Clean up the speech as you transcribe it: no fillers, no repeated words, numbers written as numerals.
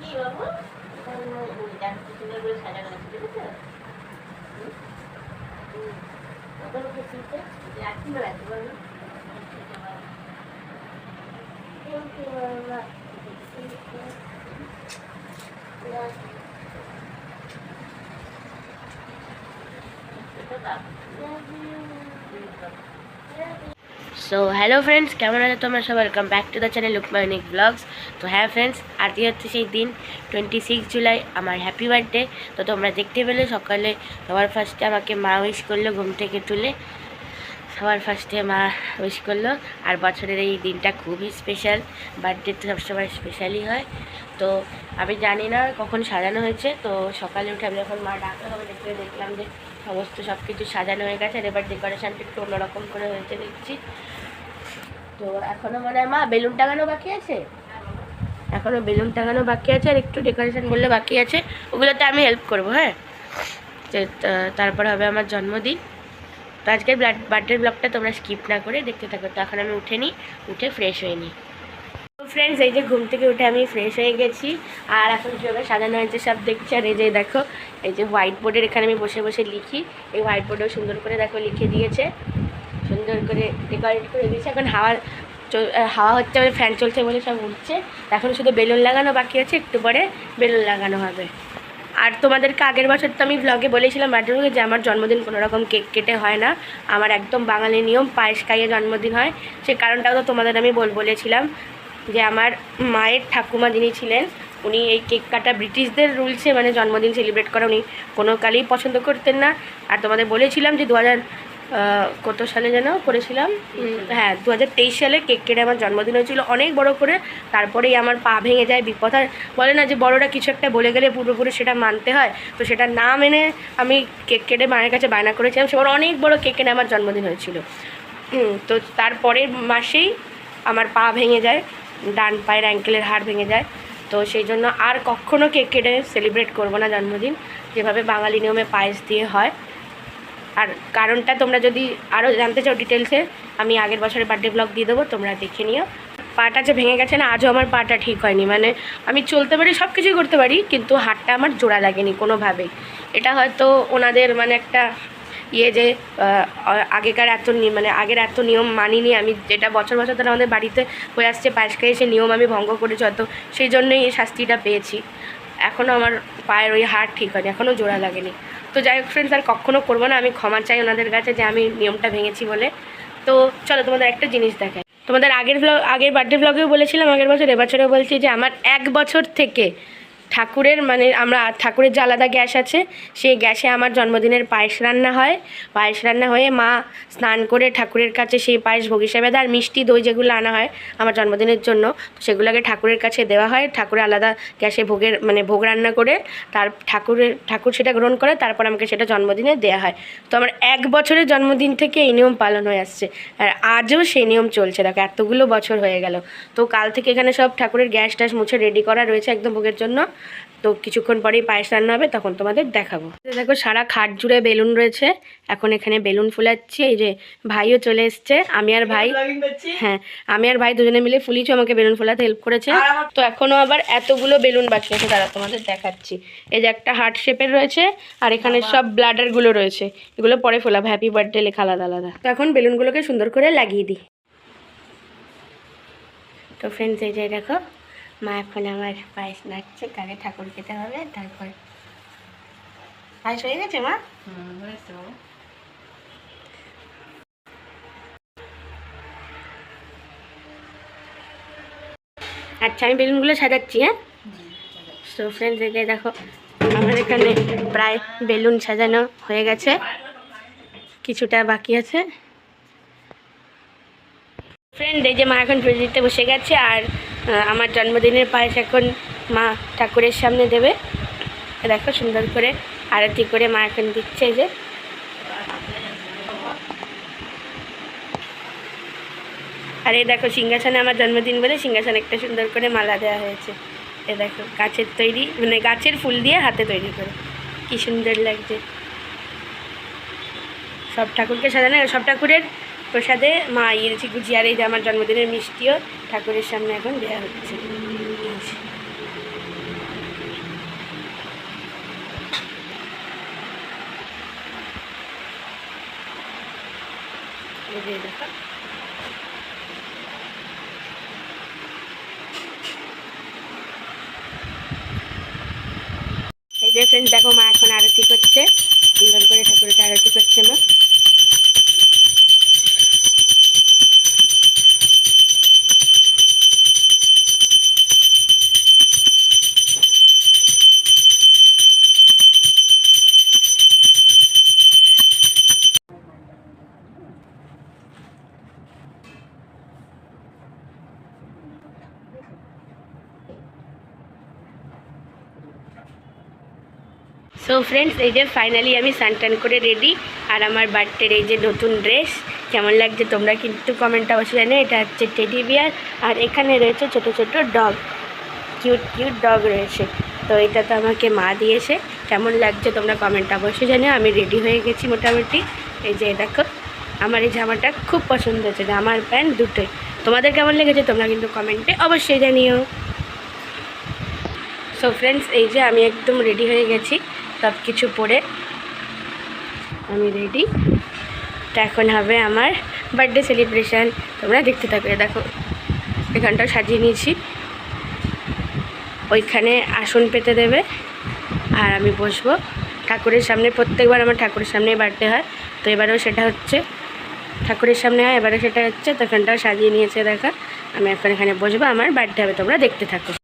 কি বাবু সুন্দর করে সাজানো আছে, ঠিক আছে? সো হ্যালো ফ্রেন্ডস, কেমন আছে তোমরা সবাই? Welcome back to the channel লুকমা ইউনিক ব্লগস। তো হ্যাঁ ফ্রেন্ডস, আজকে হচ্ছে সেই দিন 26 জুলাই, আমার হ্যাপি বার্থডে। তো তোমরা দেখতে পেলে সকালে সবার ফার্স্টে আমাকে মা উইশ করলো, ঘুম থেকে তুলে সবার ফার্স্টে মা উইশ করলো। আর বছরের এই দিনটা খুবই স্পেশাল, বার্থডে তো সবসময় স্পেশালই হয়। তো আমি জানি না কখন সাজানো হয়েছে, তো সকালে উঠে আমি যখন মা ডাকা হবে দেখলাম যে সমস্ত সব কিছু সাজানো হয়ে গেছে। আর এবার ডেকোরেশনটা একটু অন্যরকম করে হয়েছে দেখছি। তো এখনও মনে হয় মা বেলুন টাঙানো বাকি আছে, এখনও বেলুন টাঙানো বাকি আছে, আর একটু ডেকোরেশন করলে বাকি আছে, ওগুলোতে আমি হেল্প করবো। হ্যাঁ, তারপর হবে আমার জন্মদিন। তো আজকের বার্থডে ব্লগটা তোমরা স্কিপ না করে দেখতে থাকো। তো এখন আমি উঠে ফ্রেশ হয়ে নিই। তো ফ্রেন্ডস, এই যে ঘুম থেকে উঠে আমি ফ্রেশ হয়ে গেছি, আর এখন কীভাবে সাজানো হয়েছে সব দেখছি। আর এই যে দেখো, এই যে হোয়াইট বোর্ডের এখানে আমি বসে বসে লিখি, এই হোয়াইট বোর্ডেও সুন্দর করে দেখো লিখে দিয়েছে, সুন্দর করে ডেকোরেট করে দিয়েছে। এখন হাওয়া হচ্ছে, ফ্যান চলছে বলে সব উঠছে। এখন শুধু বেলুন লাগানো বাকি আছে, একটু পরে বেলুন লাগানো হবে। আর তোমাদেরকে আগের বছর তো আমি ব্লগে বলেছিলাম বার্থডে ব্লগে যে আমার জন্মদিন কোনো রকম কেক কেটে হয় না, আমার একদম বাঙালি নিয়ম পায়েস খাইয়ে জন্মদিন হয়। সে কারণটাও তো তোমাদের আমি বলেছিলাম যে আমার মায়ের ঠাকুমা যিনি ছিলেন, উনি এই কেক কাটা ব্রিটিশদের রুলসে মানে জন্মদিন সেলিব্রেট করা উনি কোনো কালেই পছন্দ করতেন না। আর তোমাদের বলেছিলাম যে কত সালে যেন করেছিলাম, হ্যাঁ 2023 সালে কেক কেটে আমার জন্মদিন হয়েছিল অনেক বড় করে। তারপরেই আমার পা ভেঙে যায়, বিপদ। বলে না যে বড়রা কিছু একটা বলে গেলে পূর্বপুরুষ সেটা মানতে হয়, তো সেটা না মেনে আমি কেক কেটে মায়ের কাছে বায়না করেছিলাম। সেবার অনেক বড় কেক কেটে আমার জন্মদিন হয়েছিল। তো তারপরের মাসেই আমার পা ভেঙে যায়, ডান পায়ের অ্যাঙ্কেলের হাড় ভেঙে যায়। তো সেই জন্য আর কখনও কেক কেটে সেলিব্রেট করবো না জন্মদিন, যেভাবে বাঙালি নিয়মে পায়েস দিয়ে হয়। আর কারণটা তোমরা যদি আরও জানতে চাও ডিটেলসে, আমি আগের বছরের বার্থডে ব্লগ দিয়ে দেবো, তোমরা দেখে নিও। পাটা যে ভেঙে গেছে না, আজও আমার পাটা ঠিক হয়নি। মানে আমি চলতে পারি, সব কিছুই করতে পারি, কিন্তু হাতটা আমার জোড়া লাগেনি কোনোভাবেই। এটা হয়তো ওনাদের মানে একটা যে আগের এত নিয়ম মানিনি আমি, যেটা বছর বছর ধরে আমাদের বাড়িতে হয়ে আসছে পায়েস খাইয়ে, সে নিয়ম আমি ভঙ্গ করেছি হয়তো, সেই জন্যই এই শাস্তিটা পেয়েছি। এখনও আমার পায়ের ওই হাড় ঠিক হয়নি, এখনও জোড়া লাগেনি। তো যাই হোক ফ্রেন্ডস, আর কখনও করবো না। আমি ক্ষমা চাই ওনাদের কাছে যে আমি নিয়মটা ভেঙেছি বলে। তো চলো তোমাদের একটা জিনিস দেখাই। তোমাদের আগের বার্থডে ব্লগেও বলেছিলাম, আগের বছর, এবছরেও বলছি যে আমার 1 বছর থেকে ঠাকুরের ঠাকুরের যে আলাদা গ্যাস আছে, সেই গ্যাসে আমার জন্মদিনের পায়েস রান্না হয়। পায়েস রান্না হয়ে মা স্নান করে ঠাকুরের কাছে সেই পায়েস ভোগ হিসাবে দেয়। আর মিষ্টি দই যেগুলো আনা হয় আমার জন্মদিনের জন্য, সেগুলোকে ঠাকুরের কাছে দেওয়া হয়। ঠাকুরের আলাদা গ্যাসে ভোগ রান্না করে ঠাকুর সেটা গ্রহণ করে, তারপর আমাকে সেটা জন্মদিনে দেওয়া হয়। তো আমার 1 বছরের জন্মদিন থেকে এই নিয়ম পালন হয়ে আসছে, আর আজও সেই নিয়ম চলছে। দেখো এতগুলো বছর হয়ে গেল। তো কাল থেকে এখানে সব ঠাকুরের গ্যাস ট্যাস মুছে রেডি করা রয়েছে একদম ভোগের জন্য। তো কিছুক্ষণ পরেই পায়েস রান্না হবে, তখন তোমাদের দেখাবো। দেখো সারা খাট জুড়ে বেলুন রয়েছে, এখন এখানে বেলুন ফুলাচ্ছি। এই যে ভাইও চলে এসছে, আমি আর ভাই দুজনে মিলে ফুলিয়েছি, আমাকে বেলুন ফোলাতে হেল্প করেছে। তো এখনও আবার এতগুলো বেলুন বাকি আছে, তারা তোমাদের দেখাচ্ছি। এই যে একটা হার্ট শেপের রয়েছে, আর এখানে সব ব্লাডারগুলো রয়েছে, এগুলো পরে ফোলাবো, হ্যাপি বার্থডে লেখা আলাদা আলাদা। তো এখন বেলুনগুলোকে সুন্দর করে লাগিয়ে দিই। তো ফ্রেন্ডস, এই যে দেখো মা এখন আমার পায়েস নাড়ছে, আগে ঠাকুর খেতে হবে, তারপর পায়েস হয়ে গেছে মা। আচ্ছা, আমি বেলুনগুলো সাজাচ্ছি। হ্যাঁ, তো ফ্রেন্ডস, এই যে দেখো আমার এখানে প্রায় বেলুন সাজানো হয়ে গেছে, কিছুটা বাকি আছে। ফ্রেন্ড, এই যে মা এখন পুজো দিতে বসে গেছে, আর আমার জন্মদিনের পায়েস এখন মা ঠাকুরের সামনে দেবে। দেখো সুন্দর করে আরতি করে মা এখন দিচ্ছে। এই যে আর এই দেখো সিংহাসনে আমার জন্মদিন বলে সিংহাসনে একটা সুন্দর করে মালা দেওয়া হয়েছে। এ দেখো গাছের তৈরি, মানে গাছের ফুল দিয়ে হাতে তৈরি করে, কি সুন্দর লাগছে। সব ঠাকুরকে সাজানো, সব ঠাকুরের প্রসাদে মা ইয়েছি গুজিয়ে, আর এই যে আমার জন্মদিনের মিষ্টিও ঠাকুরের সামনে এখন দেওয়া হচ্ছে। দেখো এই যে ফ্রেন্ড দেখো মা এখন আরতি করছে, সুন্দর করে ঠাকুরকে আরতি করছে মা। সো ফ্রেন্ডস এই যে ফাইনালি আমি স্নান করে রেডি, আর আমার বার্থডের এই যে নতুন ড্রেস কেমন লাগছে তোমরা কিন্তু কমেন্ট অবশ্যই জানো। এটা হচ্ছে টেডি বিয়ার, আর এখানে রয়েছে ছোট ছোট ডগ, কিউট কিউট ডগ রয়েছে। তো এটা তো আমাকে মা দিয়েছে, কেমন লাগছে তোমরা কমেন্ট অবশ্যই জানিও। আমি রেডি হয়ে গেছি মোটামুটি। এই যে দেখো আমার এই জামাটা খুব পছন্দ হয়েছে, আমার প্যান্ট দুটোই। তোমাদের কেমন লেগেছে তোমরা কিন্তু কমেন্টে অবশ্যই জানিও। সো ফ্রেন্ডস এই যে আমি একদম রেডি হয়ে গেছি, সব কিছু পরে আমি রেডি। তো এখন হবে আমার বার্থডে সেলিব্রেশান, তোমরা দেখতে থাকবে। দেখো এখানটাও সাজিয়ে নিয়েছি, ওইখানে আসন পেতে দেবে আর আমি বসবো ঠাকুরের সামনে। প্রত্যেকবার আমার ঠাকুরের সামনেই বার্থডে হয়, তো এবারেও সেটা হচ্ছে, ঠাকুরের সামনে হয় এবারে সেটা হচ্ছে। তো এখানটাও সাজিয়ে নিয়েছে দেখা, আমি এখন এখানে বসবো, আমার বার্থডে হবে, তোমরা দেখতে থাকো।